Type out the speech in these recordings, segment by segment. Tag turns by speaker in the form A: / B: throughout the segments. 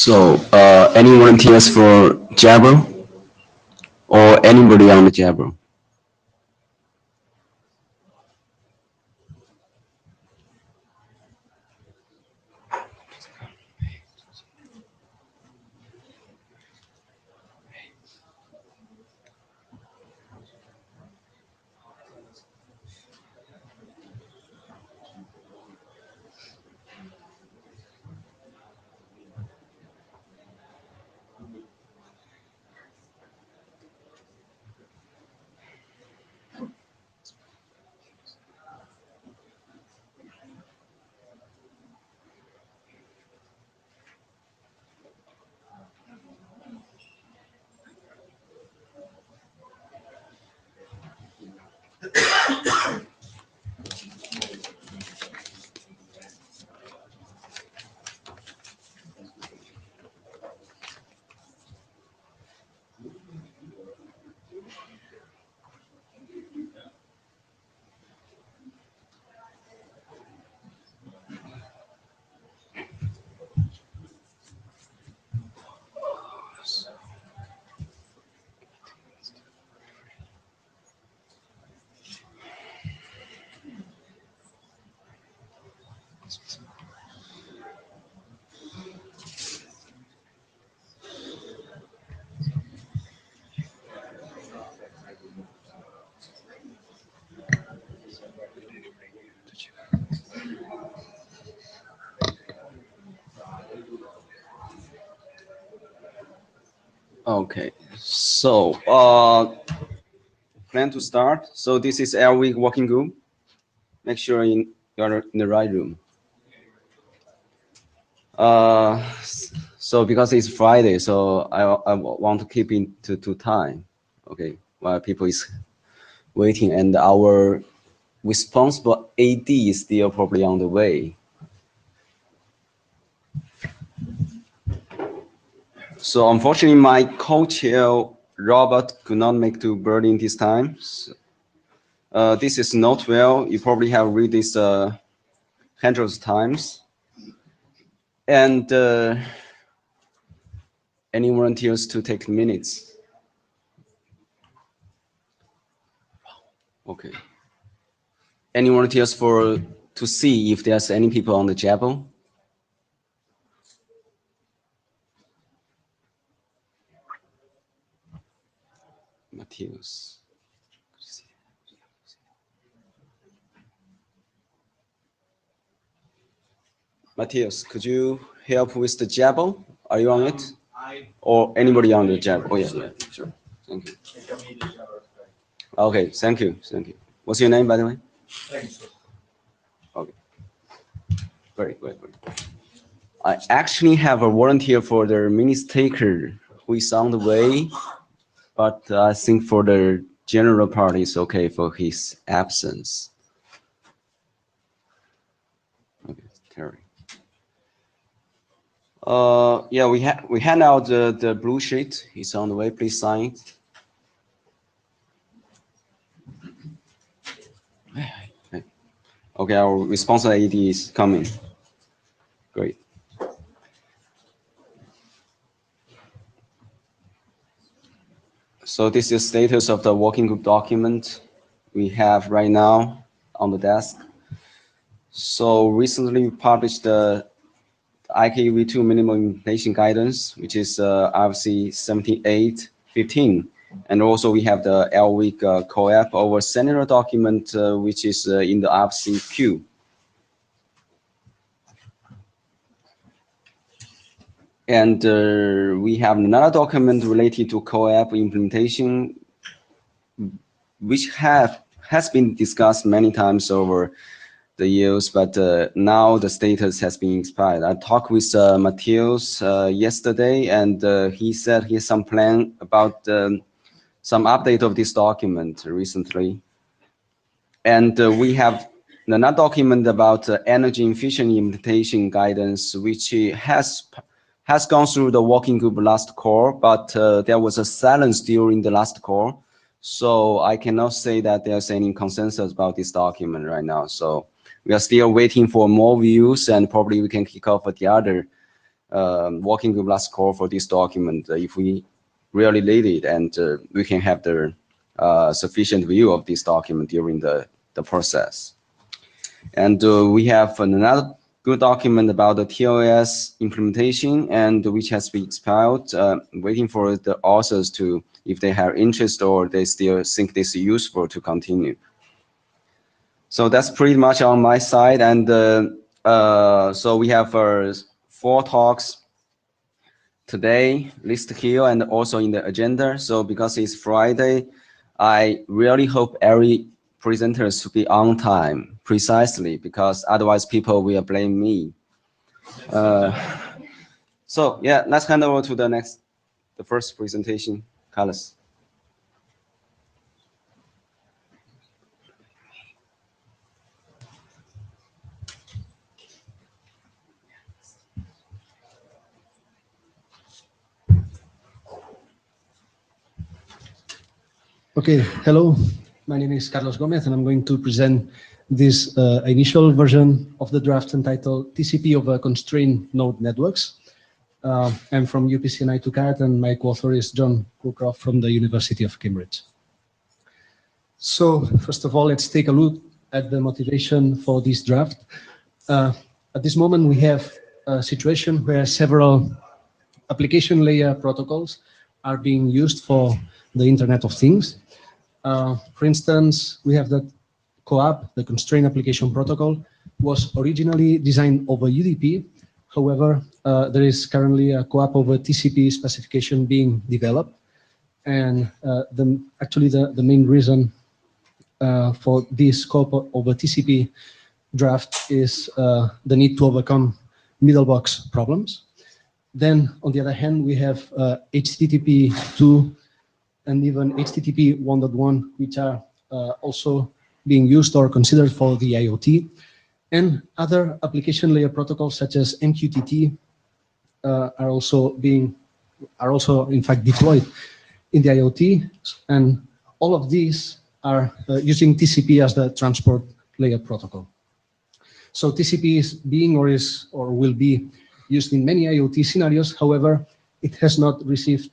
A: So, any volunteers for Jabber or anybody on the Jabber? Okay, so plan to start. So this is LWIG working group. Make sure you're in the right room. So because it's Friday, so I want to keep it to time. Okay, while people is waiting, and our responsible AD is still probably on the way. So unfortunately, my co-chair Robert could not make to Berlin this time. So, this is not well. You probably have read this hundreds of times. And any volunteers to take minutes? Okay. Any volunteers to see if there's any people on the Jabber? Matthias. Matthias, could you help with the Jabber? Are you on it? Or anybody on the Jabber? Oh yeah, yeah, sure. Thank you. Okay, thank you, thank you. What's your name, by the way? Okay. Great, great, great. I actually have a volunteer for the minutes taker who is on the way, but I think for the general part it's okay for his absence. Okay, Terry. Yeah, we hand out the blue sheet. It's on the way. Please sign it. Okay, our responsible AD is coming. Great. So this is status of the working group document we have right now on the desk. So recently we published the IKV2 minimum implementation guidance, which is RFC 7815. And also we have the LWIG co-op over scenario document, which is in the RFC queue. And we have another document related to co-op implementation, which has been discussed many times over the years, but now the status has been expired. I talked with Matthias yesterday, and he said he has some plan about some update of this document recently. And we have another document about energy efficient implementation guidance, which has gone through the working group last call, but there was a silence during the last call. So I cannot say that there's any consensus about this document right now. So we are still waiting for more views, and probably we can kick off with the other working group last call for this document if we really need it, and we can have the sufficient view of this document during the process. And we have another good document about the TLS implementation, and which has been expiled, waiting for the authors to, if they have interest or they still think this is useful, to continue. So that's pretty much on my side. And so we have 4 talks today listed here and also in the agenda. So because it's Friday, I really hope every presenter to be on time, precisely, because otherwise people will blame me. So yeah, let's hand over to the first presentation, Carlos.
B: Okay, hello, my name is Carlos Gomez, and I'm going to present this initial version of the draft entitled TCP over Constrained Node Networks. I'm from UPC&I 2CAT, and my co-author is John Cookroft from the University of Cambridge. So first of all, let's take a look at the motivation for this draft. At this moment, we have a situation where several application layer protocols are being used for the Internet of Things. For instance, we have the CoAP, the Constrained Application Protocol, was originally designed over UDP. However, there is currently a CoAP over TCP specification being developed. And actually the main reason for this CoAP over TCP draft is the need to overcome middle box problems. Then, on the other hand, we have HTTP 2 and even HTTP 1.1, which are also being used or considered for the IoT. And other application layer protocols such as MQTT are also in fact deployed in the IoT. And all of these are using TCP as the transport layer protocol. So TCP is being or will be used in many IoT scenarios. However, it has not received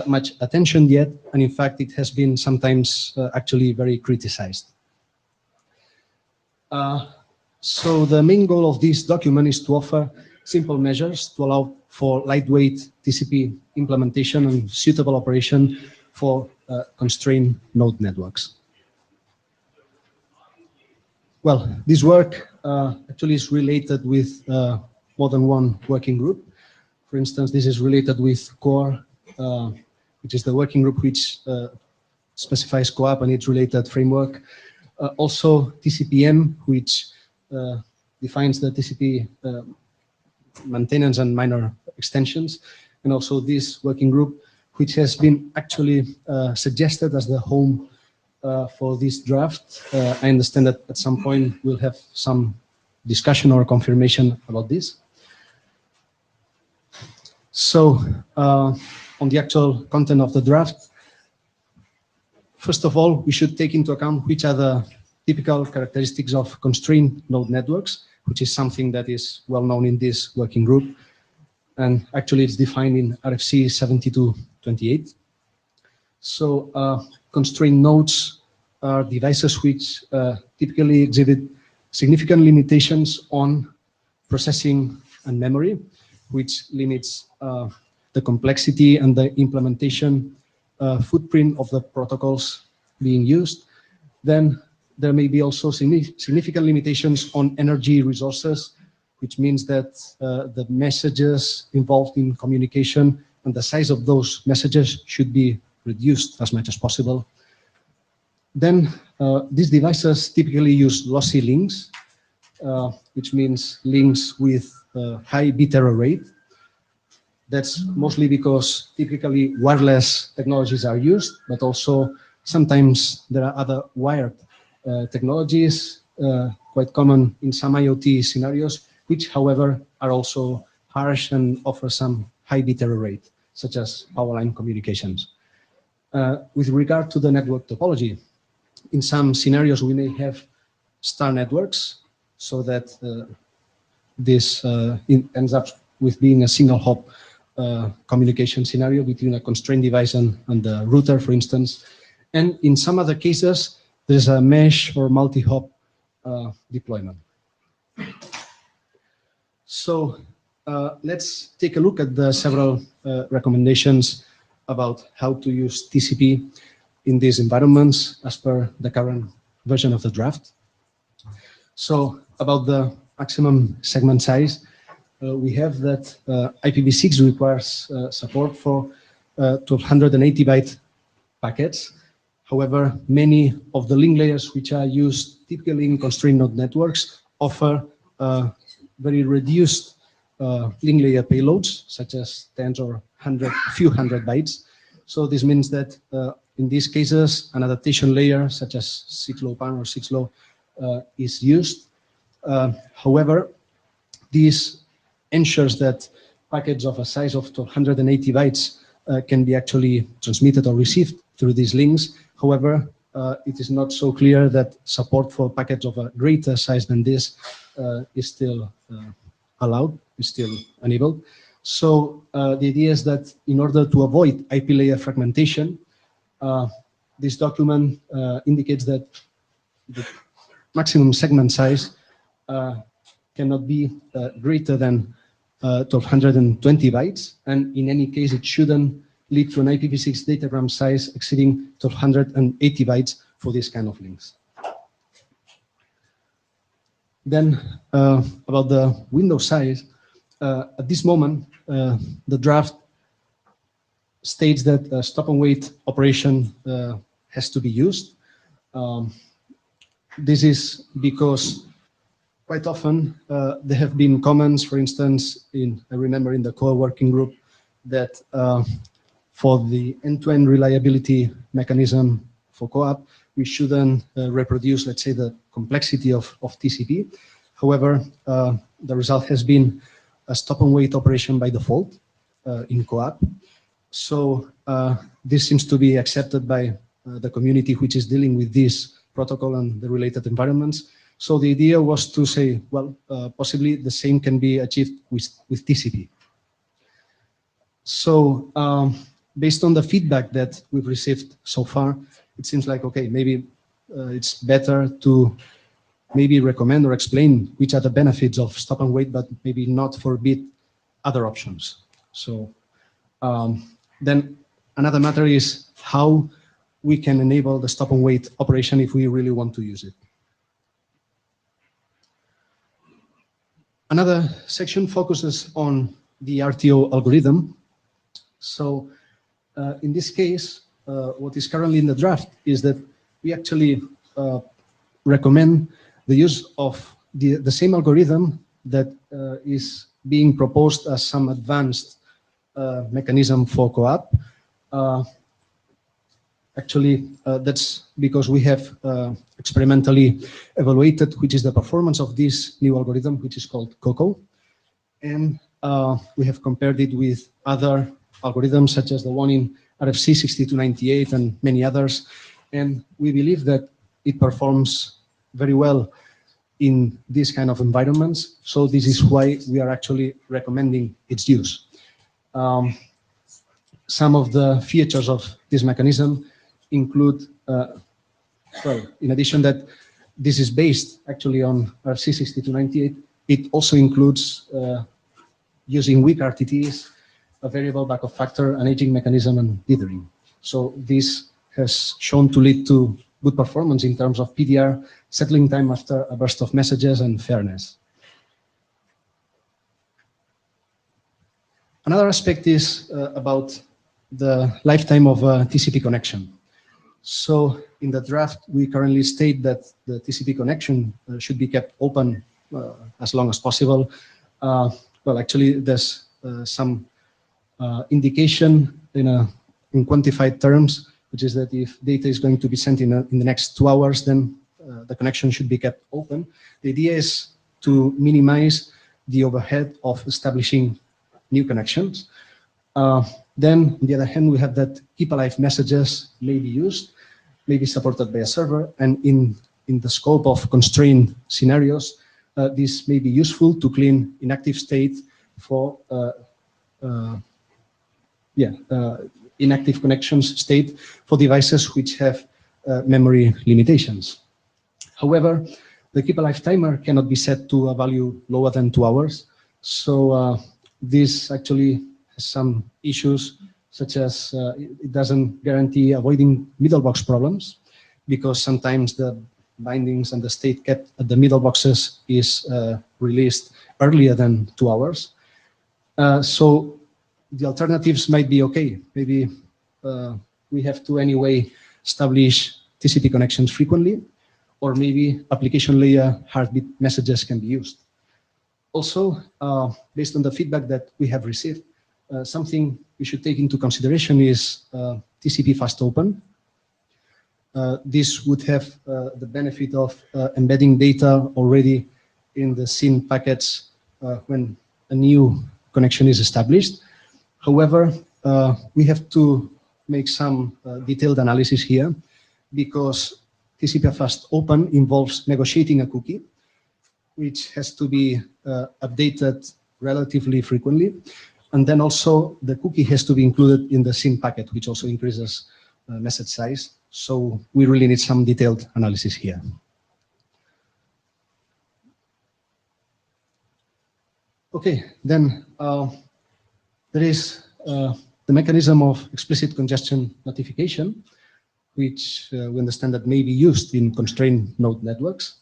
B: much attention yet, and in fact, it has been sometimes actually very criticized. So the main goal of this document is to offer simple measures to allow for lightweight TCP implementation and suitable operation for constrained node networks. Well, this work actually is related with more than one working group. For instance, this is related with CORE, which is the working group which specifies CoAP and its related framework. Also TCPM, which defines the TCP maintenance and minor extensions. And also this working group, which has been actually suggested as the home for this draft. I understand that at some point we'll have some discussion or confirmation about this. So on the actual content of the draft, first of all, we should take into account which are the typical characteristics of constrained node networks, which is something that is well known in this working group. And actually it's defined in RFC 7228. So constrained nodes are devices which typically exhibit significant limitations on processing and memory, which limits the complexity and the implementation footprint of the protocols being used. Then there may be also significant limitations on energy resources, which means that the messages involved in communication and the size of those messages should be reduced as much as possible. Then these devices typically use lossy links, which means links with high bit error rate. That's mostly because typically wireless technologies are used, but also sometimes there are other wired technologies, quite common in some IoT scenarios, which, however, are also harsh and offer some high bit error rate, such as power line communications. With regard to the network topology, in some scenarios we may have star networks, so that this ends up with being a single hop communication scenario between a constrained device and the router, for instance. And in some other cases, there's a mesh or multi-hop deployment. So let's take a look at the several recommendations about how to use TCP in these environments as per the current version of the draft. So about the maximum segment size, we have that IPv6 requires support for 1280 byte packets. However, many of the link layers which are used typically in constrained node networks offer very reduced link layer payloads, such as tens or few hundred bytes. So this means that in these cases, an adaptation layer such as 6LoWPAN or 6Low is used. However, this ensures that packets of a size of 1280 bytes can be actually transmitted or received through these links. However, it is not so clear that support for packets of a greater size than this is still allowed, is still enabled. So the idea is that in order to avoid IP layer fragmentation, this document indicates that the maximum segment size cannot be greater than 1220 bytes, and in any case, it shouldn't lead to an IPv6 datagram size exceeding 1280 bytes for this kind of links. Then about the window size, at this moment, the draft states that a stop and wait operation has to be used. This is because quite often there have been comments, for instance, I remember in the core working group, that for the end-to-end reliability mechanism for co-op, we shouldn't reproduce, let's say, the complexity of TCP. However, the result has been a stop and wait operation by default in co-op. So this seems to be accepted by the community which is dealing with this protocol and the related environments. So the idea was to say, well, possibly the same can be achieved with TCP. So based on the feedback that we've received so far, it seems like, okay, maybe it's better to maybe recommend or explain which are the benefits of stop and wait, but maybe not forbid other options. So then another matter is how we can enable the stop and wait operation if we really want to use it. Another section focuses on the RTO algorithm. So in this case, what is currently in the draft is that we actually recommend the use of the same algorithm that is being proposed as some advanced mechanism for co-op. Actually, that's because we have experimentally evaluated which is the performance of this new algorithm, which is called COCO. And we have compared it with other algorithms, such as the one in RFC 6298 and many others. And we believe that it performs very well in these kind of environments. So this is why we are actually recommending its use. Some of the features of this mechanism include, well, in addition that this is based actually on RFC 6298, it also includes using weak RTTs, a variable backup factor, an aging mechanism, and dithering. So this has shown to lead to good performance in terms of PDR, settling time after a burst of messages, and fairness. Another aspect is about the lifetime of a TCP connection. So in the draft, we currently state that the TCP connection should be kept open as long as possible. Well, actually, there's some indication in quantified terms, which is that if data is going to be sent in the next 2 hours, then the connection should be kept open. The idea is to minimize the overhead of establishing new connections. Then, on the other hand, we have that keep alive messages may be used, may be supported by a server, and in the scope of constrained scenarios, this may be useful to clean inactive state for inactive connections state for devices which have memory limitations. However, the keep alive timer cannot be set to a value lower than 2 hours. So this actually has some issues, such as it doesn't guarantee avoiding middle box problems, because sometimes the bindings and the state kept at the middle boxes is released earlier than 2 hours. So the alternatives might be okay. Maybe we have to anyway establish TCP connections frequently, or maybe application layer heartbeat messages can be used. Also, based on the feedback that we have received, something we should take into consideration is TCP fast open. This would have the benefit of embedding data already in the SYN packets when a new connection is established. However, we have to make some detailed analysis here, because TCP fast open involves negotiating a cookie, which has to be updated relatively frequently. And then also the cookie has to be included in the SYN packet, which also increases message size. So we really need some detailed analysis here. Okay, then there is the mechanism of explicit congestion notification, which we understand that may be used in constrained node networks.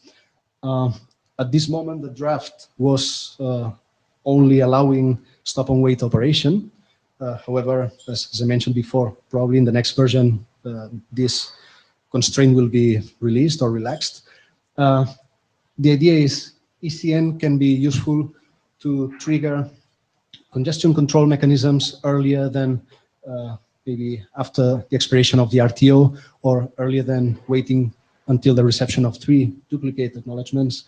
B: At this moment, the draft was only allowing stop and wait operation. However, as I mentioned before, probably in the next version, this constraint will be released or relaxed. The idea is ECN can be useful to trigger congestion control mechanisms earlier than maybe after the expiration of the RTO, or earlier than waiting until the reception of 3 duplicate acknowledgements.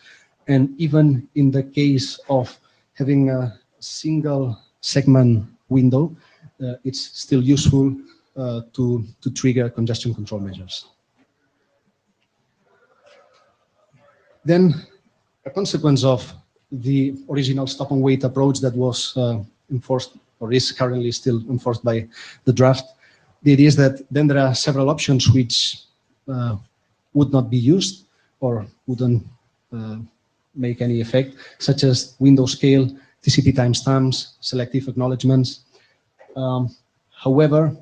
B: And even in the case of having a single segment window, it's still useful to trigger congestion control measures. Then a consequence of the original stop and wait approach that was enforced, or is currently still enforced by the draft, the idea is that then there are several options which would not be used or wouldn't make any effect, such as window scale, TCP timestamps, selective acknowledgements. However,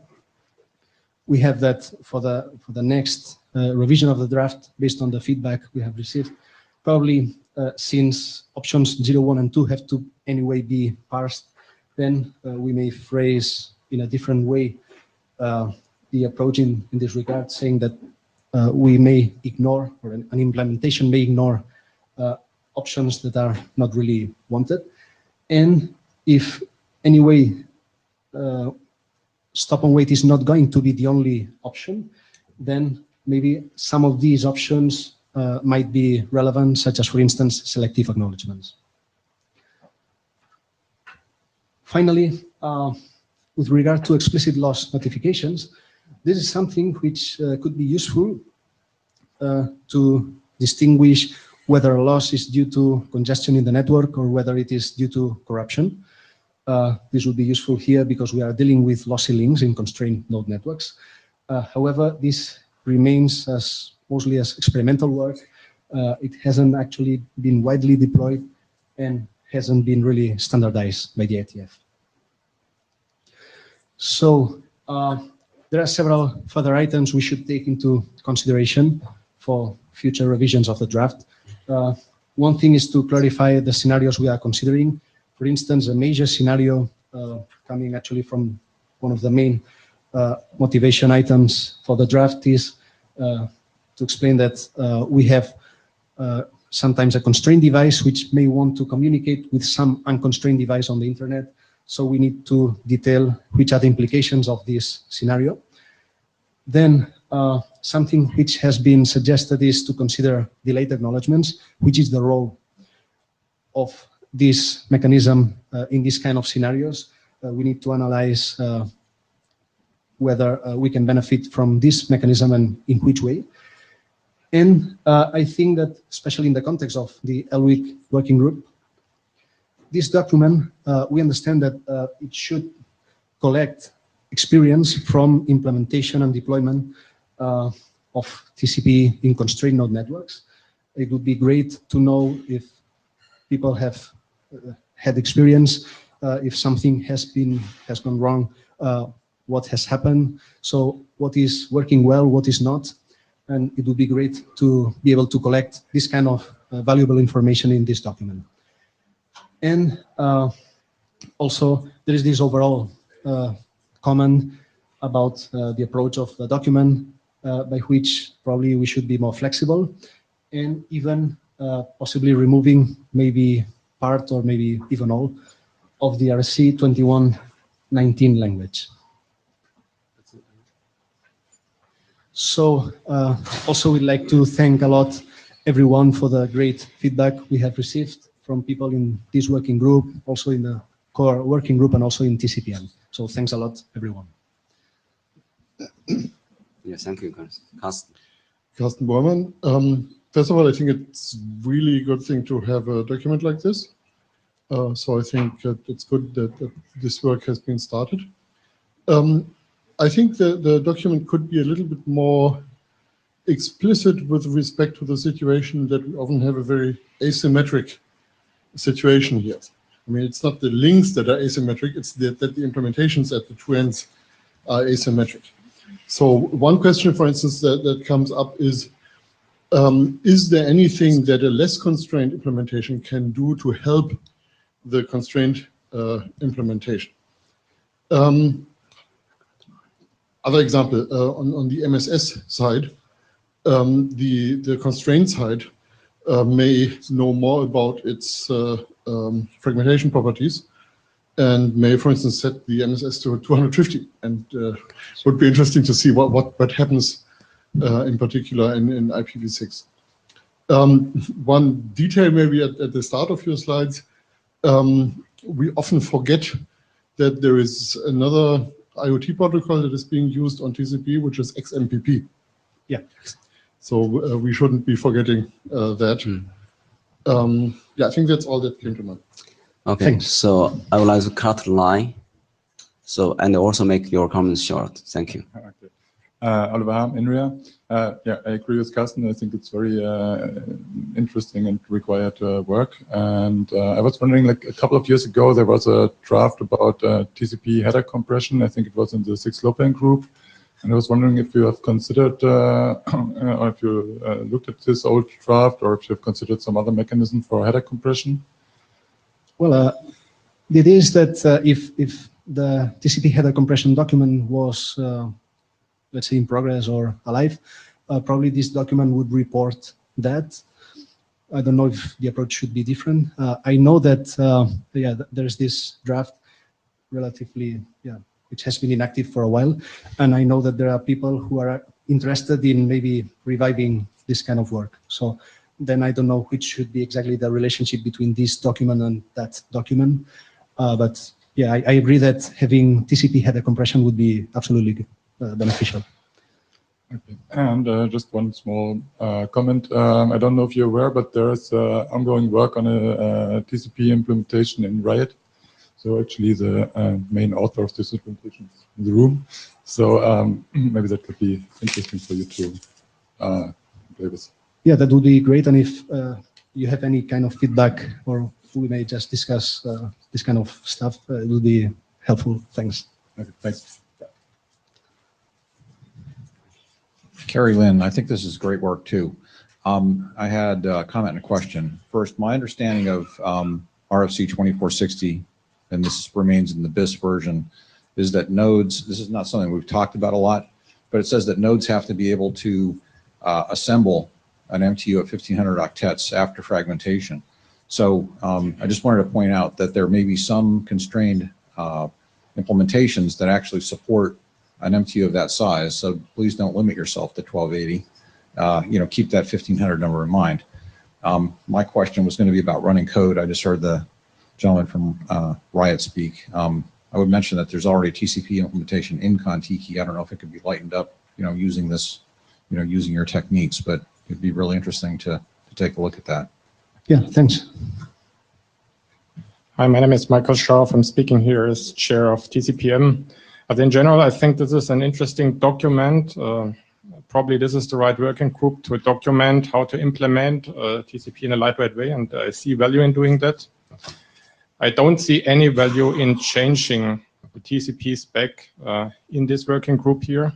B: we have that for the next revision of the draft, based on the feedback we have received, probably since options 0, 1, and 2 have to anyway be parsed, then we may phrase in a different way the approach in this regard, saying that we may ignore, or an implementation may ignore options that are not really wanted. And if anyway stop and wait is not going to be the only option, then maybe some of these options might be relevant, such as, for instance, selective acknowledgements. Finally, with regard to explicit loss notifications, this is something which could be useful to distinguish whether a loss is due to congestion in the network or whether it is due to corruption. This would be useful here because we are dealing with lossy links in constrained node networks. However, this remains mostly as experimental work. It hasn't actually been widely deployed and hasn't been really standardized by the IETF. So there are several further items we should take into consideration for future revisions of the draft. One thing is to clarify the scenarios we are considering. For instance, a major scenario coming actually from one of the main motivation items for the draft is to explain that we have sometimes a constrained device which may want to communicate with some unconstrained device on the internet. So we need to detail which are the implications of this scenario. Then something which has been suggested is to consider delayed acknowledgements, which is the role of this mechanism in this kind of scenarios. We need to analyze whether we can benefit from this mechanism and in which way. And I think that, especially in the context of the LWIG working group, this document, we understand that it should collect experience from implementation and deployment of TCP in constrained node networks. It would be great to know if people have had experience, if something has gone wrong, what has happened, so what is working well, what is not, and it would be great to be able to collect this kind of valuable information in this document. And also, there is this overall comment about the approach of the document, by which probably we should be more flexible, and even possibly removing maybe part or maybe even all of the RFC 2119 language. So also we'd like to thank a lot everyone for the great feedback we have received from people in this working group, also in the core working group, and also in TCPN. So thanks a lot, everyone.
A: Yes, thank you, Carsten.
C: Carsten Bormann. First of all, I think it's really a good thing to have a document like this. So I think that it's good that this work has been started. I think the document could be a little bit more explicit with respect to the situation that we often have a very asymmetric situation here. I mean, it's not the links that are asymmetric, it's that the implementations at the two ends are asymmetric. So one question, for instance, that comes up is there anything that a less constrained implementation can do to help the constrained implementation? Other example, on the MSS side, the constraint side may know more about its fragmentation properties and may, for instance, set the MSS to 250. And would be interesting to see what happens in particular in IPv6. One detail maybe at the start of your slides, we often forget that there is another IoT protocol that is being used on TCP, which is XMPP.
B: Yeah.
C: So we shouldn't be forgetting that. Yeah, I think that's all that came to mind.
A: Okay,
B: Thanks.
A: so I would like to cut the line. So, and also make your comments short. Thank you.
D: Okay. Oliver Harm, INRIA. Yeah, I agree with Carsten. I think it's very interesting and required work. And I was wondering, like a couple of years ago, there was a draft about TCP header compression. I think it was in the 6LoWPAN group. And I was wondering if you have considered, or if you looked at this old draft, or if you have considered some other mechanism for header compression. Well,
B: it is that if the TCP header compression document was, let's say, in progress or alive, probably this document would report that. I don't know if the approach should be different. I know that, yeah, there's this draft relatively, yeah, which has been inactive for a while. And I know that there are people who are interested in maybe reviving this kind of work. So then I don't know which should be exactly the relationship between this document and that document. But yeah, I agree that having TCP header compression would be absolutely beneficial.
D: Okay. And just one small comment. I don't know if you're aware, but there's ongoing work on a TCP implementation in Riot. So actually the main author of this implementation is in the room. So maybe that could be interesting for you to play with.
B: Yeah, that would be great. And if you have any kind of feedback, or we may just discuss this kind of stuff, it will be helpful. Thanks.
D: Okay, thanks.
E: Carrie Lynn, I think this is great work too. I had a comment and a question. First, my understanding of RFC 2460, and this remains in the BIS version, is that nodes, this is not something we've talked about a lot, but it says that nodes have to be able to assemble an MTU at 1500 octets after fragmentation. So I just wanted to point out that there may be some constrained implementations that actually support an MTU of that size. So please don't limit yourself to 1280. You know, keep that 1500 number in mind. My question was going to be about running code. I just heard the gentleman from Riot speak. I would mention that there's already a TCP implementation in Contiki. I don't know if it could be lightened up, you know, using this, you know, using your techniques, but it'd be really interesting to take a look at that.
B: Yeah, thanks.
F: Hi, my name is Michael Schrauf. I'm speaking here as chair of TCPM. But in general, I think this is an interesting document. Probably this is the right working group to document how to implement TCP in a lightweight way, and I see value in doing that. I don't see any value in changing the TCP spec in this working group here.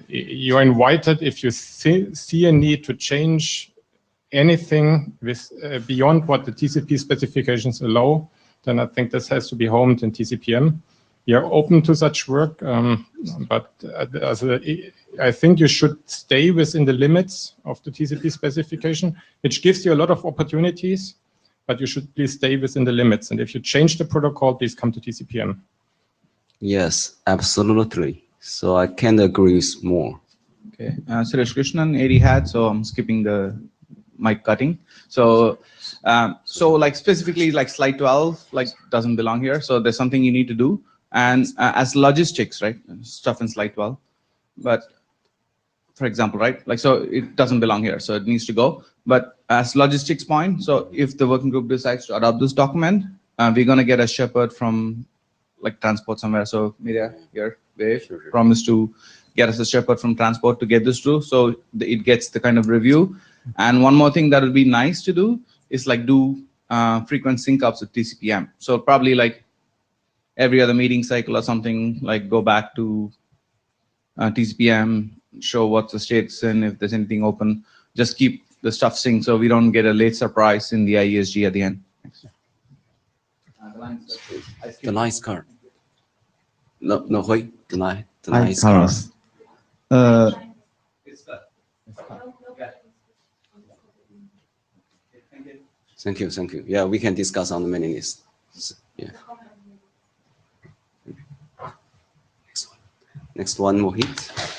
F: You're invited if you see a need to change anything with beyond what the TCP specifications allow, then I think this has to be homed in TCPM. We are open to such work, but I think you should stay within the limits of the TCP specification, which gives you a lot of opportunities, but you should please stay within the limits. And if you change the protocol, please come to TCPM.
A: Yes, absolutely. So I can't agree with more.
G: Okay, Suresh Krishnan, 80 hat, so I'm skipping the mic cutting. So, like specifically like slide 12, like doesn't belong here. So there's something you need to do. And as logistics, right, stuff in slide 12. But for example, right, like, so it doesn't belong here, so it needs to go. But as logistics point, so if the working group decides to adopt this document, we're going to get a shepherd from like transport somewhere. So Media here, promised to get us a shepherd from transport to get this through. So it gets the kind of review. And one more thing that would be nice to do is like do frequent sync ups with TCPM. So probably like every other meeting cycle or something, like go back to TCPM, show what the state's in, if there's anything open, just keep the stuff synced so we don't get a late surprise in the IESG at the end. Thanks.
A: The nice card. No, wait, the
H: Hi,
A: nice card.
H: Carlos.
A: Thank you. Yeah, we can discuss on the mailing list. Yeah. Next one, Mohit.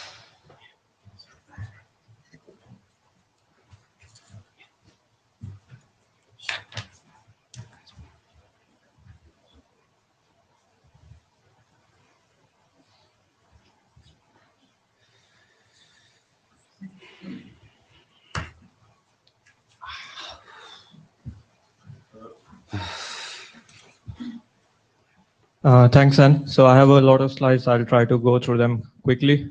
I: Thanks, Ann. So I have a lot of slides. I'll try to go through them quickly.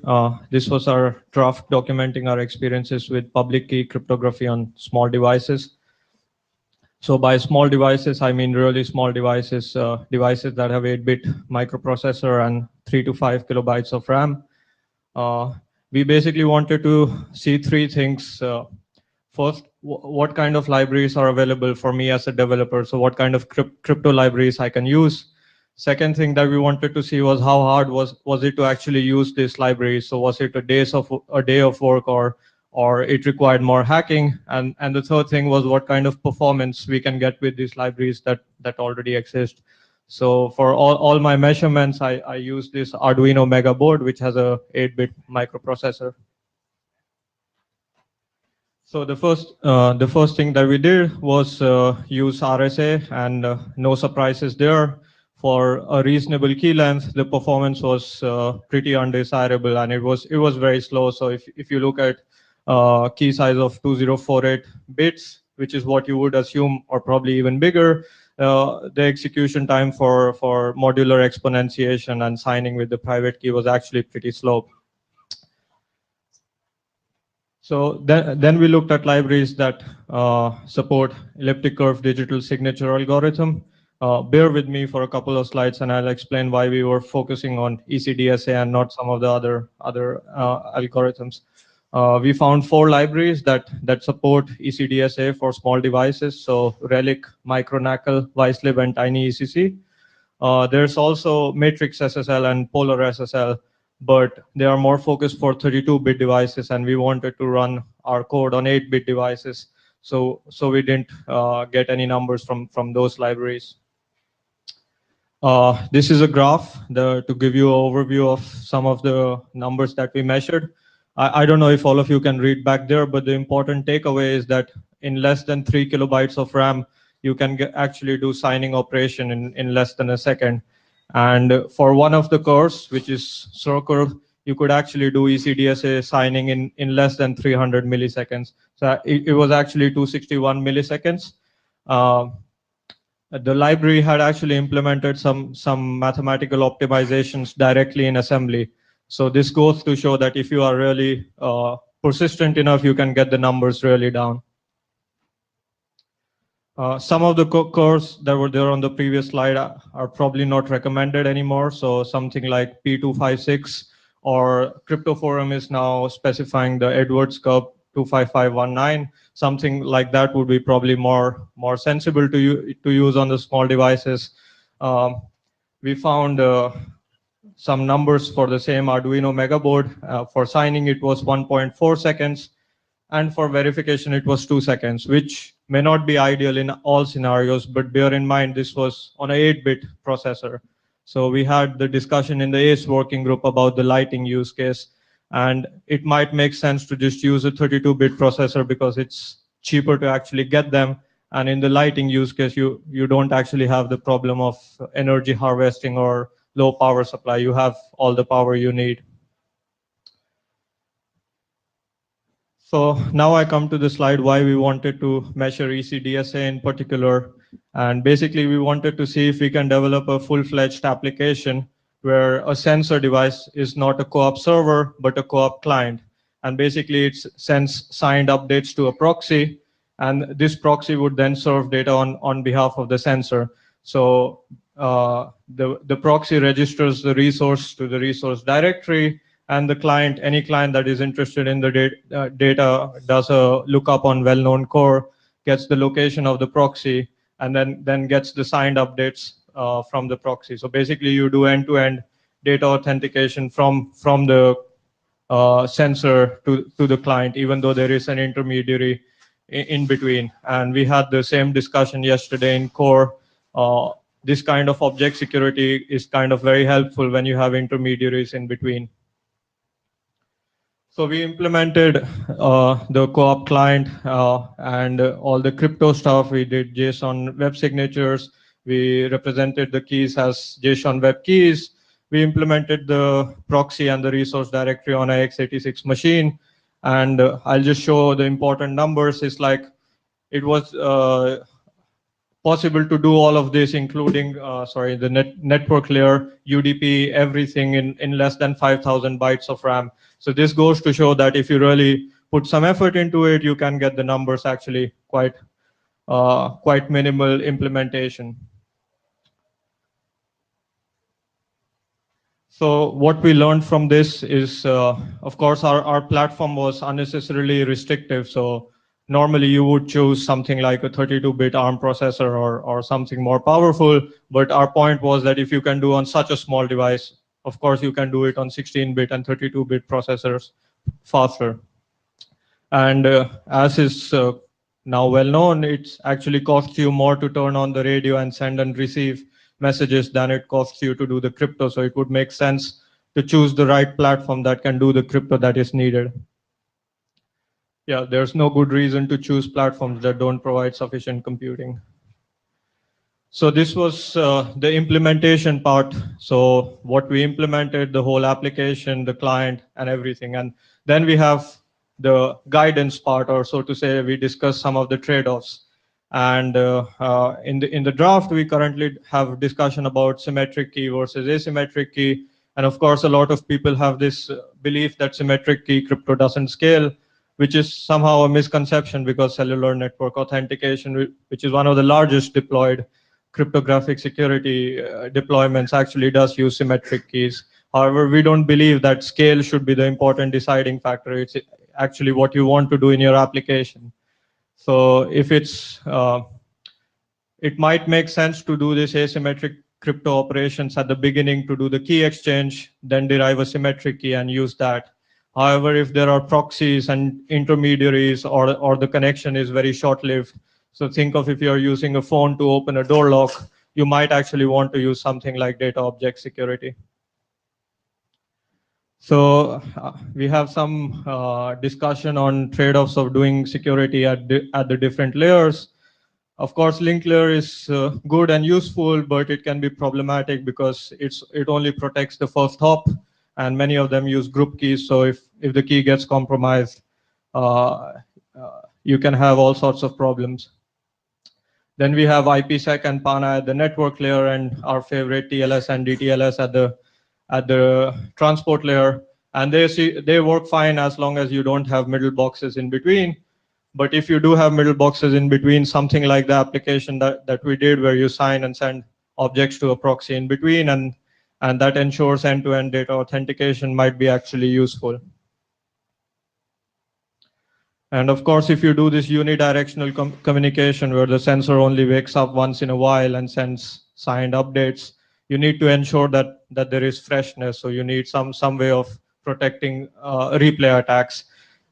I: This was our draft documenting our experiences with public key cryptography on small devices. So by small devices, I mean really small devices, devices that have 8-bit microprocessor and 3 to 5 kilobytes of RAM. We basically wanted to see three things. First, what kind of libraries are available for me as a developer? So what kind of crypto libraries I can use? Second thing that we wanted to see was how hard was it to actually use this library. So was it a day of work, or it required more hacking? And the third thing was what kind of performance we can get with these libraries that already exist. So for all my measurements, I use this Arduino Mega board, which has a 8-bit microprocessor. So the first thing that we did was use RSA, and no surprises there. For a reasonable key length, the performance was pretty undesirable, and it was very slow. So if you look at key size of 2048 bits, which is what you would assume, or probably even bigger, the execution time for modular exponentiation and signing with the private key was actually pretty slow. So then we looked at libraries that support elliptic curve digital signature algorithm. Bear with me for a couple of slides, and I'll explain why we were focusing on ECDSA and not some of the other algorithms. We found 4 libraries that support ECDSA for small devices. So Relic, Micronacl, Vicelib, and TinyECC. There's also Matrix SSL and Polar SSL, but they are more focused for 32-bit devices, and we wanted to run our code on 8-bit devices. So we didn't get any numbers from those libraries. This is a graph to give you an overview of some of the numbers that we measured. I don't know if all of you can read back there, but the important takeaway is that in less than 3 kilobytes of RAM, you can actually do signing operation in less than a second. And for one of the curves, which is circled, you could actually do ECDSA signing in less than 300 milliseconds. So it was actually 261 milliseconds. the library had actually implemented some mathematical optimizations directly in assembly. So this goes to show that if you are really persistent enough, you can get the numbers really down. Some of the cores that were there on the previous slide are probably not recommended anymore. So something like P256 or Crypto Forum is now specifying the Edwards curve 25519. Something like that would be probably more sensible to use on the small devices. We found some numbers for the same Arduino Mega board. For signing, it was 1.4 seconds. And for verification, it was 2 seconds, which may not be ideal in all scenarios, but bear in mind this was on an 8-bit processor. So we had the discussion in the ACE working group about the lighting use case, and it might make sense to just use a 32-bit processor because it's cheaper to actually get them. And in the lighting use case, you don't actually have the problem of energy harvesting or low power supply. You have all the power you need. So now I come to the slide why we wanted to measure ECDSA in particular. And basically, we wanted to see if we can develop a full-fledged application where a sensor device is not a co-op server, but a co-op client. And basically, it sends signed updates to a proxy. And this proxy would then serve data on behalf of the sensor. So the proxy registers the resource to the resource directory. And the client, any client that is interested in the data does a lookup on well-known core, gets the location of the proxy, and then gets the signed updates from the proxy. So basically, you do end-to-end data authentication from the sensor to the client, even though there is an intermediary in between. And we had the same discussion yesterday in core. This kind of object security is kind of very helpful when you have intermediaries in between. So we implemented the co-op client and all the crypto stuff. We did JSON web signatures. We represented the keys as JSON web keys. We implemented the proxy and the resource directory on a x86 machine. And I'll just show the important numbers. It's like it was possible to do all of this, including, the network layer, UDP, everything in less than 5,000 bytes of RAM. So this goes to show that if you really put some effort into it, you can get the numbers actually quite minimal implementation. So what we learned from this is, of course, our platform was unnecessarily restrictive. So normally you would choose something like a 32-bit ARM processor or something more powerful. But our point was that if you can do on such a small device, of course, you can do it on 16-bit and 32-bit processors faster. And as is now well known, it actually costs you more to turn on the radio and send and receive messages than it costs you to do the crypto. So it would make sense to choose the right platform that can do the crypto that is needed. Yeah, there's no good reason to choose platforms that don't provide sufficient computing. So this was the implementation part. So what we implemented, the whole application, the client, and everything. And then we have the guidance part, or so to say, we discuss some of the trade-offs. And in the draft, we currently have discussion about symmetric key versus asymmetric key. And of course, a lot of people have this belief that symmetric key crypto doesn't scale, which is somehow a misconception because cellular network authentication, which is one of the largest deployed cryptographic security deployments, actually does use symmetric keys. However, we don't believe that scale should be the important deciding factor. It's actually what you want to do in your application. So if it might make sense to do this asymmetric crypto operations at the beginning to do the key exchange, then derive a symmetric key and use that. However, if there are proxies and intermediaries or the connection is very short-lived, so think of if you're using a phone to open a door lock, you might actually want to use something like data object security. So we have some discussion on trade-offs of doing security at the different layers. Of course, linked layer is good and useful, but it can be problematic because it only protects the first hop, and many of them use group keys. So if the key gets compromised, you can have all sorts of problems. Then we have IPsec and PANA at the network layer, and our favorite TLS and DTLS at the transport layer. And they work fine as long as you don't have middle boxes in between. But if you do have middle boxes in between, something like the application that we did, where you sign and send objects to a proxy in between, and that ensures end-to-end data authentication, might be actually useful. And of course, if you do this unidirectional communication where the sensor only wakes up once in a while and sends signed updates, you need to ensure that there is freshness. So you need some way of protecting replay attacks.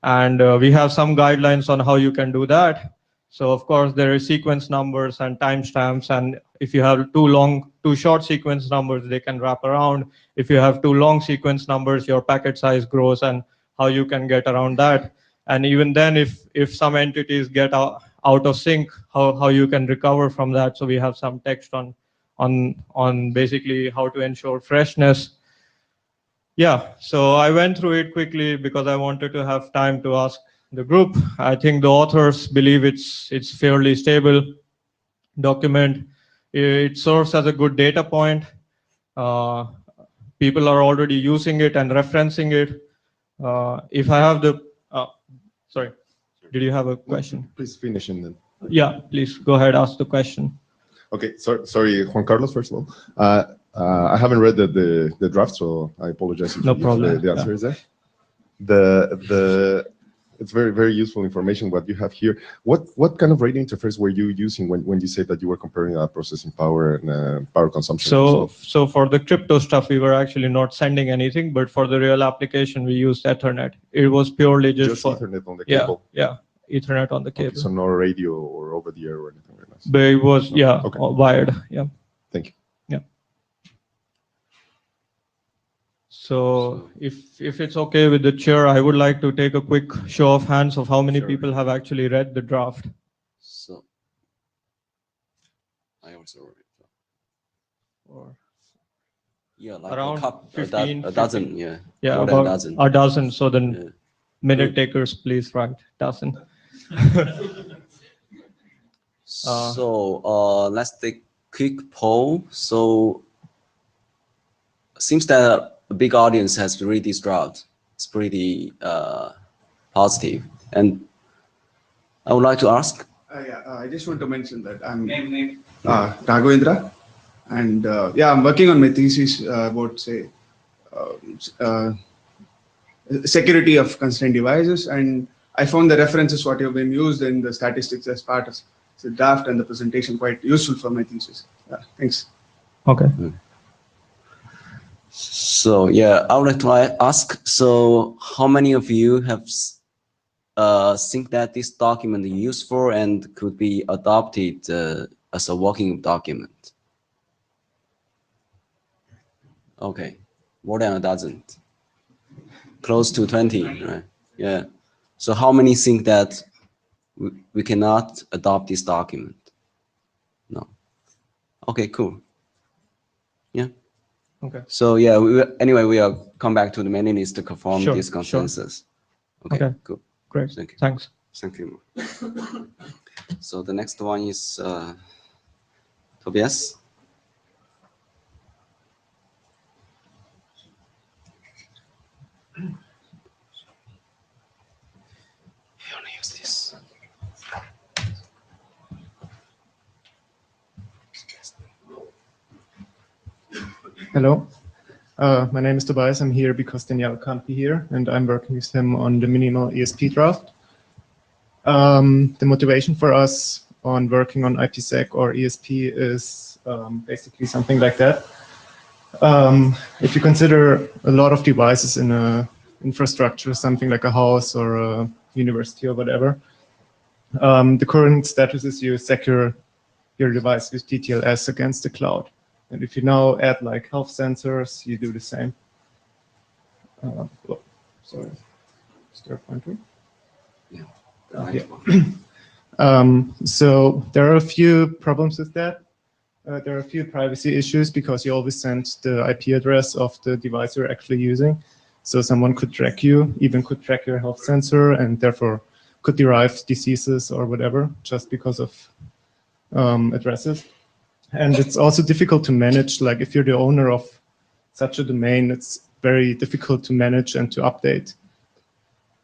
I: And we have some guidelines on how you can do that. So of course, there is sequence numbers and timestamps. And if you have too short sequence numbers, they can wrap around. If you have too long sequence numbers, your packet size grows, and how you can get around that. And even then, if some entities get out of sync, how you can recover from that. So we have some text on basically how to ensure freshness. Yeah, so I went through it quickly because I wanted to have time to ask the group. I think the authors believe it's fairly stable document. It serves as a good data point. People are already using it and referencing it. If I have the sorry, did you have a question?
J: Please finish and then.
I: Yeah, please go ahead, ask the question.
J: Okay, sorry, Juan Carlos, first of all. I haven't read the draft, so I apologize if
I: no problem.
J: The answer is there. It's very, very useful information what you have here. What kind of radio interface were you using when you said that you were comparing processing power and power consumption?
I: So for the crypto stuff, we were actually not sending anything, but for the real application, we used Ethernet. It was purely just for
J: Ethernet on the cable.
I: Yeah, Ethernet on the cable.
J: Okay, so no radio or over the air or anything like that.
I: But it was wired. Yeah.
J: Thank you.
I: Yeah. So if it's okay with the chair, I would like to take a quick show of hands of how many people have actually read the draft.
A: So I also read it.
I: Or
A: yeah, like
I: around
A: a dozen. Yeah.
I: Yeah,
A: more
I: about
A: than
I: a dozen. So then,
A: yeah.
I: minute takers, please write dozen.
A: So let's take quick poll. So seems that a big audience has to read this draft. It's pretty positive. And I would like to ask.
K: I just want to mention that I'm Raghavendra, and I'm working on my thesis about security of constrained devices, and I found the references what have been used in the statistics as part of the draft and the presentation quite useful for my thesis. Thanks.
I: Okay.
A: So yeah, I would like to ask, so how many of you have think that this document is useful and could be adopted as a working document? Okay, more than a dozen. Close to 20, right? Yeah. So how many think that we cannot adopt this document? No. Okay, cool. Yeah.
I: Okay.
A: So yeah, anyway, we'll come back to the mailing list to confirm this consensus.
I: Sure. Okay.
A: Cool.
I: Great.
A: Thank you.
I: Thanks.
A: Thank you. So the next one is Tobias.
L: Hello, my name is Tobias. I'm here because Daniel can't be here, and I'm working with him on the minimal ESP draft. The motivation for us on working on IPsec or ESP is basically something like that. If you consider a lot of devices in a infrastructure, something like a house or a university or whatever, the current status is you secure your device with TTLS against the cloud. And if you now add like health sensors, you do the same. Sorry, is there a pointer? Yeah. So there are a few problems with that. There are a few privacy issues because you always send the IP address of the device you're actually using. So someone could track you, even could track your health sensor, and therefore could derive diseases or whatever just because of addresses. And it's also difficult to manage, like if you're the owner of such a domain, it's very difficult to manage and to update.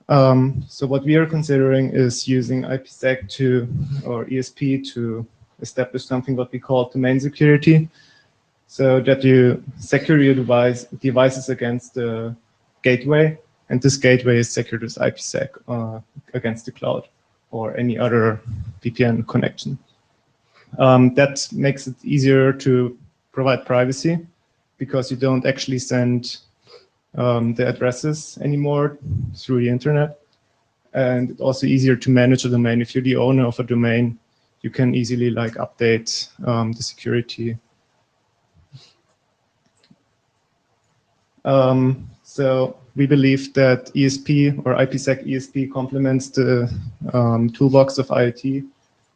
L: So what we are considering is using IPsec or ESP to establish something what we call domain security, so that you secure your devices against the gateway, and this gateway is secured with IPsec against the cloud or any other VPN connection. That makes it easier to provide privacy because you don't actually send the addresses anymore through the internet, and it's also easier to manage a domain. If you're the owner of a domain, you can easily like update the security. So we believe that ESP or IPsec ESP complements the toolbox of IoT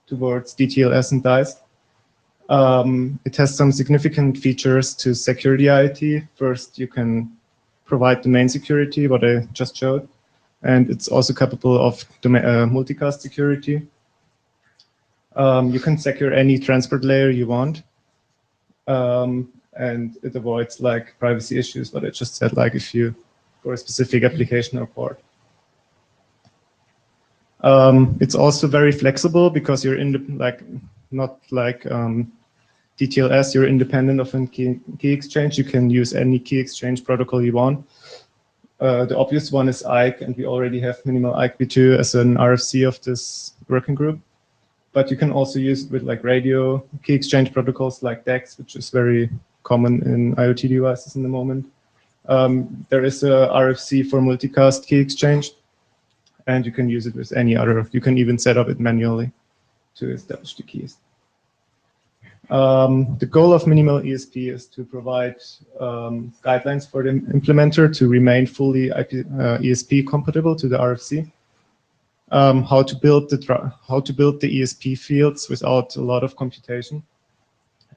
L: towards DTLS and DICE. It has some significant features to secure the IoT. First, you can provide domain security, what I just showed, and it's also capable of multicast security. You can secure any transport layer you want, and it avoids like privacy issues, what I just said, like if you for a specific application or port. It's also very flexible because you're not like DTLS, you're independent of a key exchange. You can use any key exchange protocol you want. The obvious one is IKE, and we already have minimal IKE v2 as an RFC of this working group. But you can also use it with like radio key exchange protocols like DEX, which is very common in IoT devices in the moment. There is a RFC for multicast key exchange, and you can use it with any other. You can even set up it manually to establish the keys. The goal of minimal ESP is to provide guidelines for the implementer to remain fully ESP compatible to the RFC. How to build the ESP fields without a lot of computation,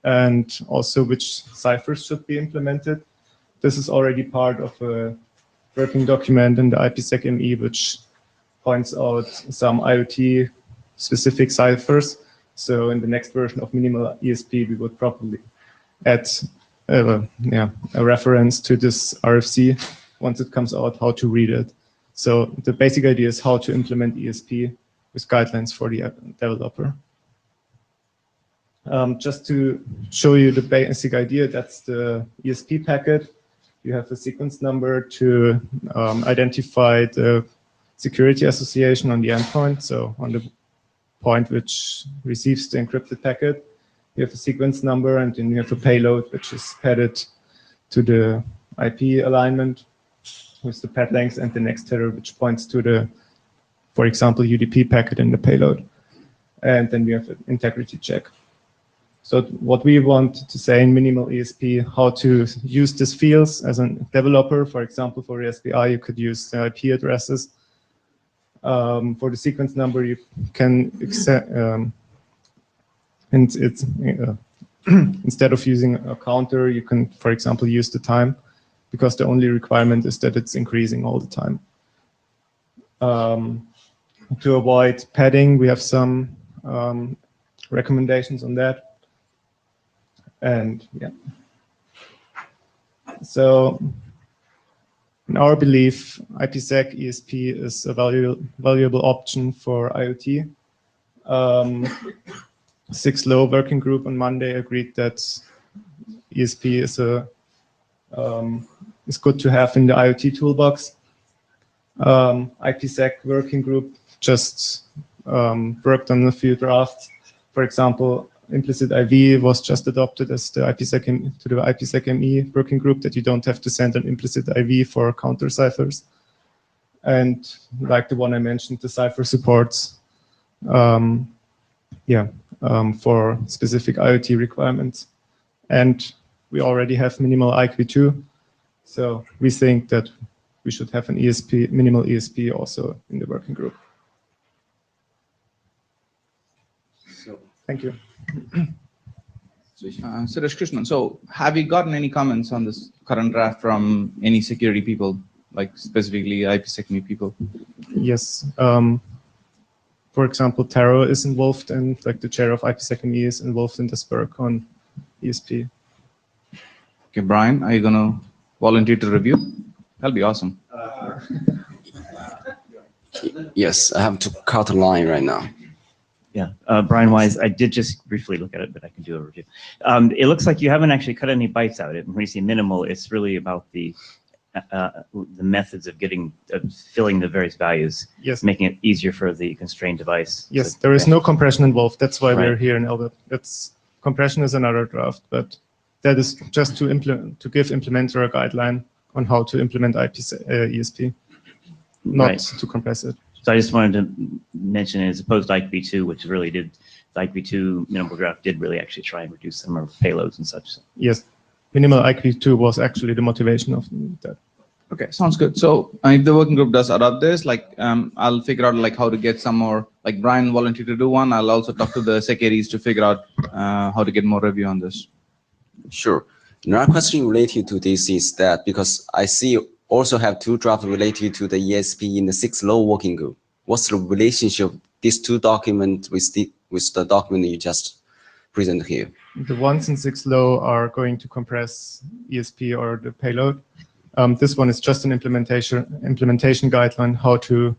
L: and also which ciphers should be implemented. This is already part of a working document in the IPsec ME, which points out some IoT specific ciphers. So in the next version of minimal ESP, we would probably add a reference to this RFC once it comes out, how to read it. So the basic idea is how to implement ESP with guidelines for the developer. Just to show you the basic idea, that's the ESP packet. You have a sequence number to identify the security association on the endpoint. So on the point which receives the encrypted packet, you have a sequence number, and then you have a payload which is padded to the IP alignment with the pad length and the next header which points to the, for example, UDP packet in the payload. And then we have an integrity check. So what we want to say in minimal ESP, how to use these fields as a developer. For example, for SPI, you could use the IP addresses. For the sequence number, you can instead of using a counter, you can, for example, use the time, because the only requirement is that it's increasing all the time. To avoid padding, we have some recommendations on that. And yeah, so in our belief, IPsec ESP is a valuable option for IoT. 6LO working group on Monday agreed that ESP is good to have in the IoT toolbox. IPsec working group just worked on a few drafts. For example, implicit IV was just adopted as the IPsec ME working group, that you don't have to send an implicit IV for counter ciphers. And like the one I mentioned, the cipher supports for specific IoT requirements. And we already have minimal IKE v2, so we think that we should have an ESP, minimal ESP also in the working group.
A: So,
L: thank you.
G: Suresh Krishnan, so have you gotten any comments on this current draft from any security people, like specifically IPsec people?
L: Yes. for example, Taro is involved and like the chair of IPsec&E is involved in this work on ESP.
G: Okay, Brian, are you gonna volunteer to review? That'll be awesome.
A: Yes, I have to cut a line right now.
M: Yeah, Brian Wise, I did just briefly look at it, but I can do a review. It looks like you haven't actually cut any bytes out. When you say minimal, it's really about the methods of filling the various values,
L: yes,
M: making it easier for the constrained device.
L: Yes,
M: so,
L: there is no compression involved. That's why
M: right.
L: we're here in LWIG. Compression is another draft, but that is just to give implementer a guideline on how to implement ESP, not
M: right.
L: to compress it.
M: So I just wanted to mention, as opposed to IETF, which really did, the IETF minimal draft did really actually try and reduce some of payloads and such.
L: Yes, minimal IETF was actually the motivation of that.
G: Okay, sounds good. So if the working group does adopt this, like I'll figure out like how to get some more, like Brian volunteered to do one. I'll also talk to the secretaries to figure out how to get more review on this.
A: Sure. Another question related to this is that because I see you also have two drafts related to the ESP in the 6-law working group. What's the relationship of these two documents with the document you just presented here?
L: The ones in 6-law are going to compress ESP or the payload. This one is just an implementation guideline how to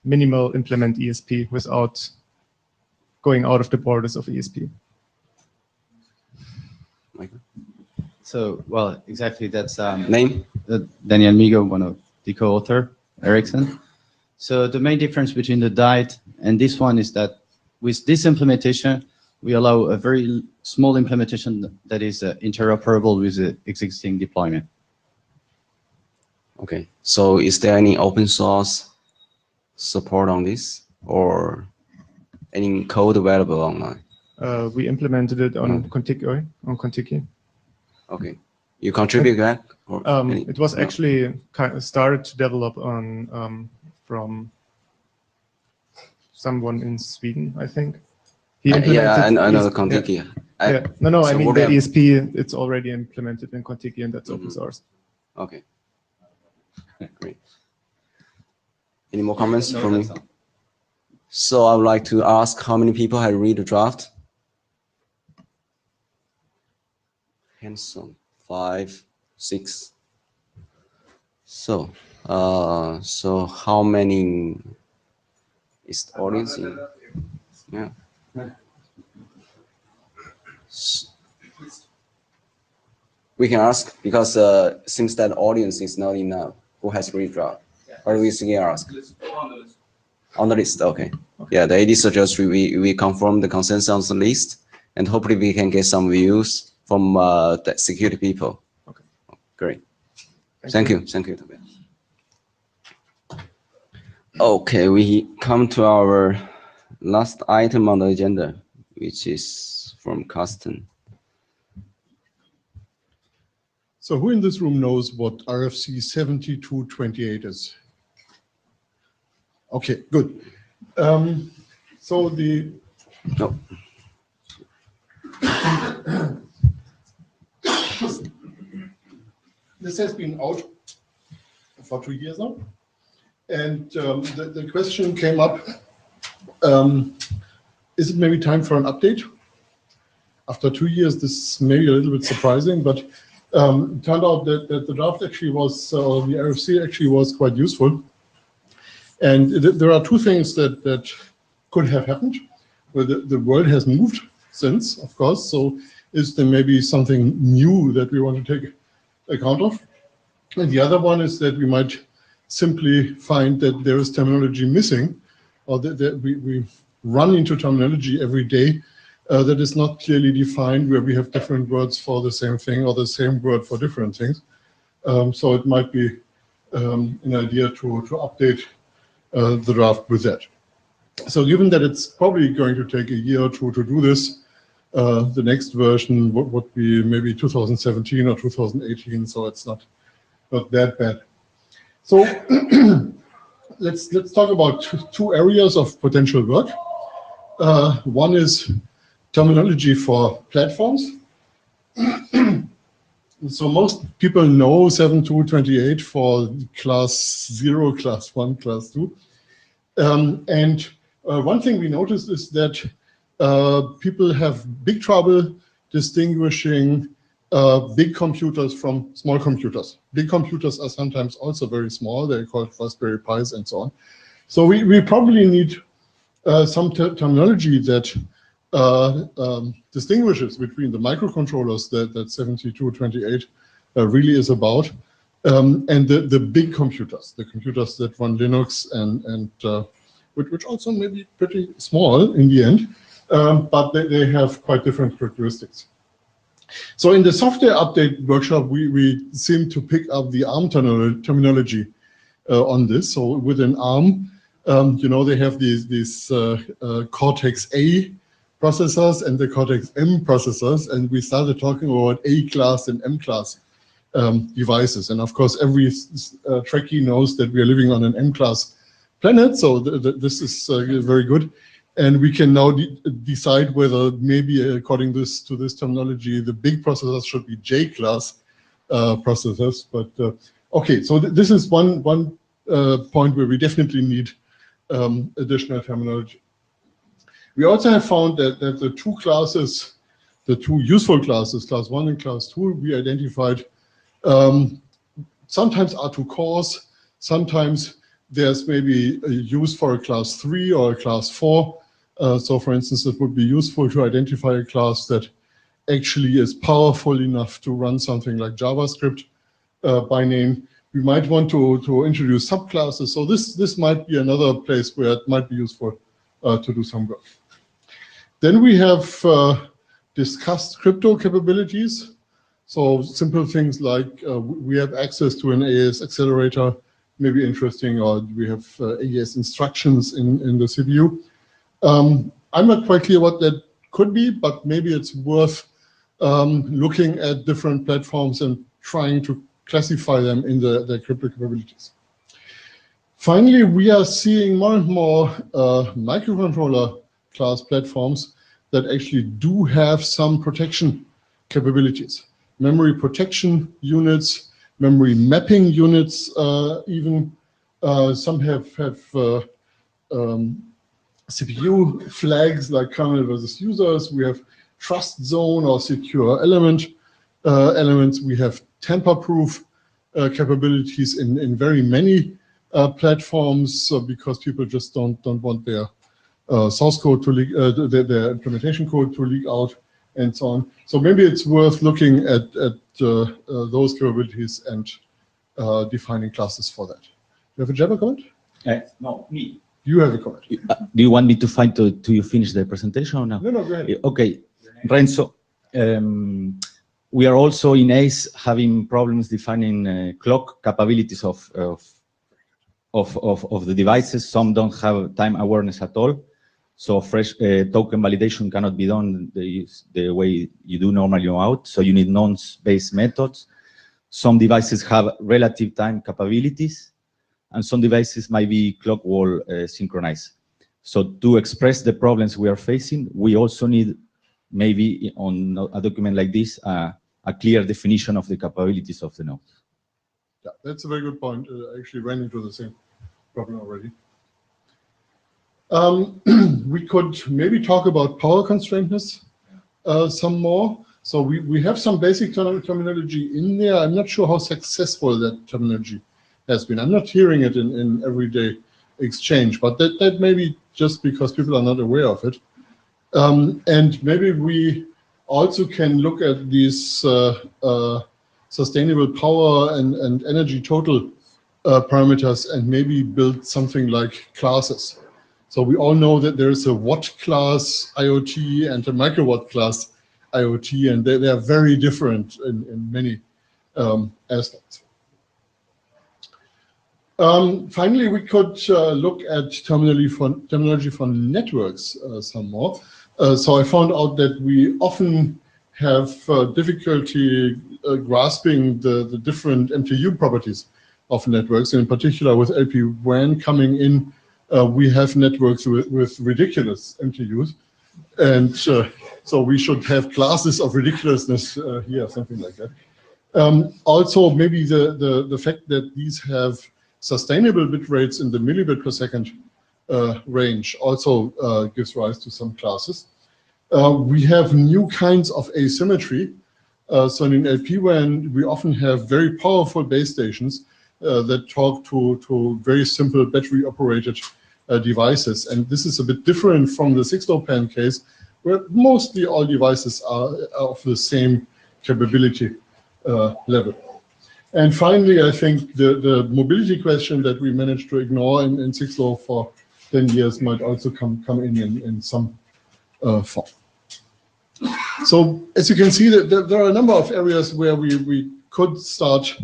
L: minimal implement ESP without going out of the borders of ESP.
A: Michael?
H: So, well, exactly, that's
A: name?
H: Daniel Migo, one of the co-author, Ericsson. So the main difference between the DIET and this one is that with this implementation, we allow a very small implementation that is interoperable with the existing deployment.
A: Okay, so is there any open source support on this or any code available online?
L: We implemented it on Contiki.
A: Okay, you contribute that? Or
L: it was actually started to develop on from someone in Sweden, I think. He
A: yeah, I know the Contiki.
L: Yeah. No,
A: so
L: I mean the ESP. It's already implemented in Contiki, and that's open source.
A: Okay. Great. Any more comments from you? So I would like to ask how many people have read the draft? Handsome, 5, 6. So, so how many is the audience in? Yeah. We can ask because since that audience is not enough, who has read draft? Or we can ask? On the list, okay. Yeah, the AD suggests we confirm the consensus on the list, and hopefully we can get some views from the security people.
L: Okay.
A: Great. Thank you. Thank you, Tobias. Okay, we come to our last item on the agenda, which is from Carsten.
C: So who in this room knows what RFC 7228 is? Okay, good. So the
A: no.
C: This has been out for 2 years now, and the question came up: is it maybe time for an update? After 2 years, this is maybe a little bit surprising, but it turned out that the draft actually was, the RFC actually was quite useful. And there are two things that could have happened. Well, the world has moved since, of course, so is there maybe something new that we want to take account of? And the other one is that we might simply find that there is terminology missing, or that we run into terminology every day that is not clearly defined, where we have different words for the same thing or the same word for different things. So it might be an idea to update the draft with that. So given that it's probably going to take a year or two to do this, the next version would be maybe 2017 or 2018, so it's not that bad. So let's talk about two areas of potential work. One is terminology for platforms. So most people know 7228 for class 0, class 1, class 2. And one thing we noticed is that people have big trouble distinguishing big computers from small computers. Big computers are sometimes also very small. They're called Raspberry Pis and so on. So we probably need some terminology that distinguishes between the microcontrollers that 7228 really is about, and the big computers, the computers that run Linux and which also may be pretty small in the end, but they have quite different characteristics. So in the software update workshop, we seem to pick up the ARM terminology on this. So within ARM, you know, they have these Cortex-A processors and the Cortex-M processors, and we started talking about A-class and M-class devices. And of course, every Trekkie knows that we are living on an M-class planet, so this is very good. And we can now decide whether maybe according to this terminology, the big processors should be J-class processors. But okay, so this is one point where we definitely need additional terminology. We also have found that the two classes, the two useful classes, class 1 and class 2, we identified sometimes are 2 cores, sometimes there's maybe a use for a class 3 or a class 4. So for instance, it would be useful to identify a class that actually is powerful enough to run something like JavaScript by name. We might want to introduce subclasses. So this might be another place where it might be useful to do some work. Then we have discussed crypto capabilities. So simple things like we have access to an AES accelerator, maybe interesting, or we have AES instructions in the CPU. I'm not quite clear what that could be, but maybe it's worth looking at different platforms and trying to classify them in the crypto capabilities. Finally, we are seeing more and more microcontroller class platforms that actually do have some protection capabilities. Memory protection units, memory mapping units even. Some have CPU flags like kernel versus users. We have trust zone or secure elements. We have tamper-proof capabilities in very many platforms because people just don't want their source code to leak, their implementation code to leak out, and so on. So maybe it's worth looking at those capabilities and defining classes for that. You have a Java comment?
N: No, me.
C: You have a comment.
N: Do you want me to find to you finish the presentation or no?
C: No, go ahead.
N: Okay, Renzo. We are also in ACE having problems defining clock capabilities of the devices. Some don't have time awareness at all. So fresh token validation cannot be done the way you do normally out. So you need nonce-based methods. Some devices have relative time capabilities, and some devices might be clock wall synchronized. So to express the problems we are facing, we also need maybe on a document like this, a clear definition of the capabilities of the node.
C: Yeah, that's a very good point. I actually ran into the same problem already. We could maybe talk about power constraintness some more. So we have some basic terminology in there. I'm not sure how successful that terminology has been. I'm not hearing it in everyday exchange, but that may be just because people are not aware of it. And maybe we also can look at these sustainable power and energy total parameters and maybe build something like classes. So we all know that there's a watt class IoT and a microwatt class IoT, and they are very different in many aspects. Finally, we could look at terminology for networks some more. So I found out that we often have difficulty grasping the different MTU properties of networks. In particular, with LPWAN coming in, we have networks with ridiculous MTUs. And so we should have classes of ridiculousness here, something like that. Also, maybe the fact that these have sustainable bit rates in the millibit per second range also gives rise to some classes. We have new kinds of asymmetry. So in LPWAN, we often have very powerful base stations that talk to very simple battery-operated devices. And this is a bit different from the 6LoWPAN case, where mostly all devices are of the same capability level. And finally, I think the mobility question that we managed to ignore in 6LoW for 10 years might also come in some form. So as you can see, there are a number of areas where we could start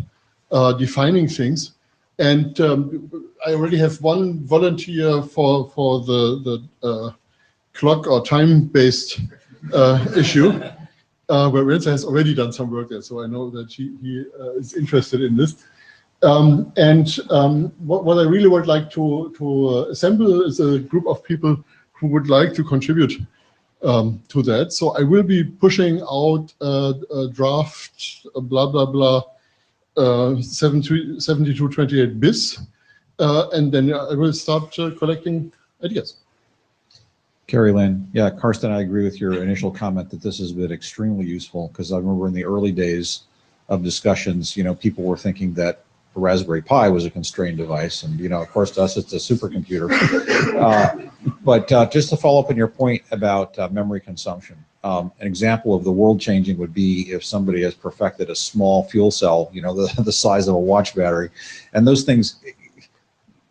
C: defining things. And I already have one volunteer for the clock or time-based issue, where Renzo has already done some work there, so I know that he is interested in this. What I really would like to assemble is a group of people who would like to contribute to that. So I will be pushing out a draft, blah, blah, blah, 7228 bis, and then I will start collecting ideas.
E: Carrie Lynn, yeah, Karsten, I agree with your initial comment that this has been extremely useful, because I remember in the early days of discussions, people were thinking that a Raspberry Pi was a constrained device, and of course to us it's a supercomputer. But just to follow up on your point about memory consumption, an example of the world changing would be if somebody has perfected a small fuel cell, the size of a watch battery, and those things.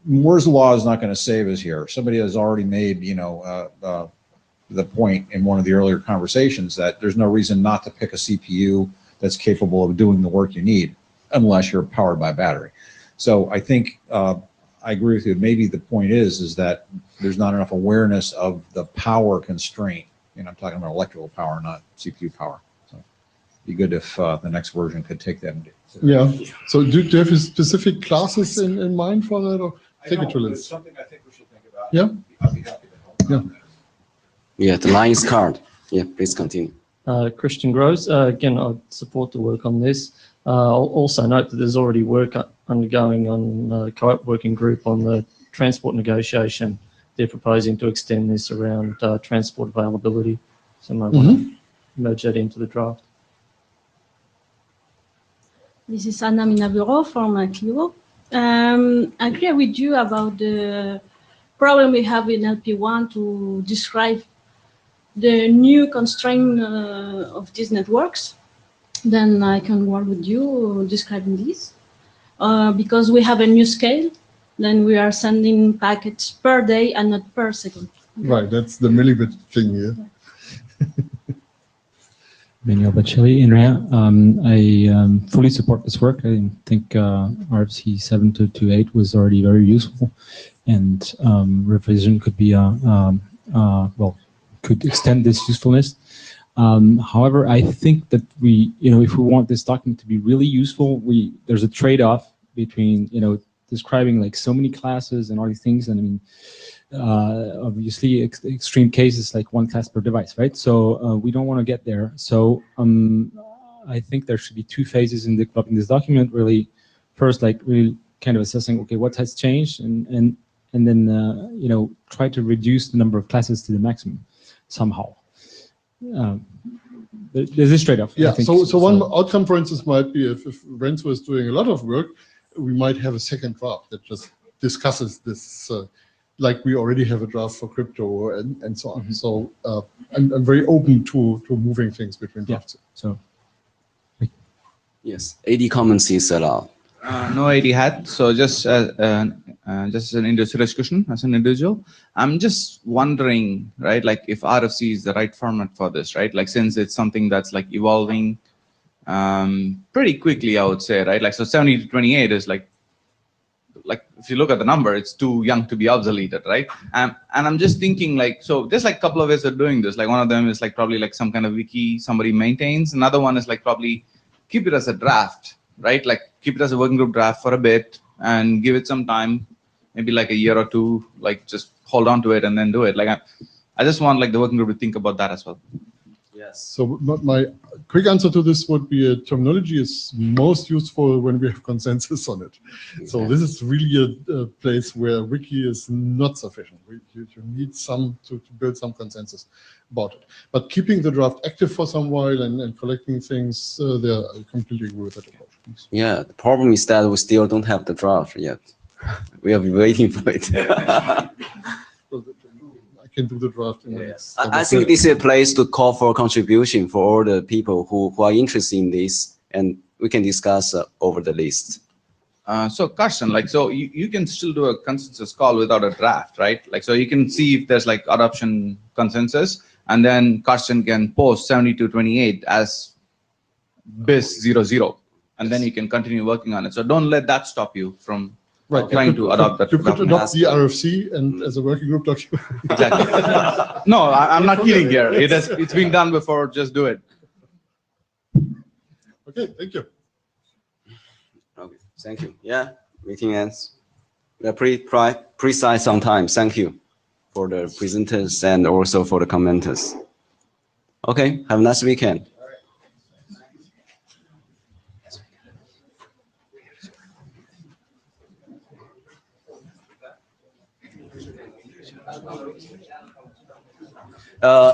E: Moore's law is not going to save us here. Somebody has already made, the point in one of the earlier conversations that there's no reason not to pick a CPU that's capable of doing the work you need, unless you're powered by battery. So I think I agree with you. Maybe the point is that there's not enough awareness of the power constraint. I'm talking about electrical power, not CPU power. So it'd be good if the next version could take that into consideration.
C: Yeah. So do you have specific classes in mind for that, or take it to Liz?
E: It's something I think we should think about.
C: Yeah.
E: I'd be happy to help.
A: Yeah, the line is card. Yeah, please continue.
I: Christian Groves, again, I support the work on this. I'll also note that there's already work undergoing on the co-op working group on the transport negotiation. They're proposing to extend this around transport availability. So I might want to merge that into the draft.
O: This is Anna Minaburo from Clio. I agree with you about the problem we have in LP1 to describe the new constraint of these networks. Then I can work with you describing this. Because we have a new scale, then we are sending packets per day and not per second.
C: Right, that's the millibit thing here.
P: Manuel Bacelli, INRIA. I fully support this work. I think RFC 7228 was already very useful, and revision could be could extend this usefulness. However, I think that if we want this document to be really useful, there's a trade-off between describing like so many classes and all these things, and I mean. Obviously extreme cases like one class per device, right? So we don't want to get there. So I think there should be two phases in developing this document. Really, first, like really kind of assessing, okay, what has changed, and then try to reduce the number of classes to the maximum somehow. There's this trade-off.
C: Yeah. So one outcome, for instance, might be if Renzo is doing a lot of work, we might have a second draft that just discusses this. Like we already have a draft for crypto and so on. So I'm very open to moving things between drafts.
P: So
A: yes, AD comments is allowed.
G: No AD hat. So just an individual discussion as an individual. I'm just wondering, right? Like if RFC is the right format for this, right? Like since it's something that's like evolving pretty quickly, I would say, right? Like so 70-28 is like if you look at the number, it's too young to be obsoleted, right? And I'm just thinking like, so there's like a couple of ways of doing this. Like one of them is like probably like some kind of wiki somebody maintains. Another one is like probably keep it as a draft, right? Like keep it as a working group draft for a bit and give it some time, maybe like a year or two, like just hold on to it and then do it. Like I just want like the working group to think about that as well.
A: Yes.
C: So my quick answer to this would be a terminology is most useful when we have consensus on it. Exactly. So this is really a place where wiki is not sufficient. You need to build some consensus about it. But keeping the draft active for some while and collecting things, I completely agree with that approach.
A: Yeah, the problem is that we still don't have the draft yet. We are waiting for it.
C: I can do the draft.
A: Yes. I think this is a place to call for contribution for all the people who are interested in this, and we can discuss over the list.
G: So Carsten, so you can still do a consensus call without a draft, right? So you can see if there's adoption consensus, and then Carsten can post 7228 as bis 00, and then you can continue working on it. So don't let that stop you from trying to adopt that.
C: You could adopt the RFC and as a working group document.
G: Exactly. No, I'm not kidding here. It's been done before. Just do it.
C: Okay, thank you.
A: Okay, thank you. Yeah, meeting ends. We are pretty precise on time. Thank you for the presenters and also for the commenters. Okay, have a nice weekend.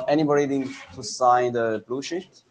A: Anybody need to sign the blue sheet?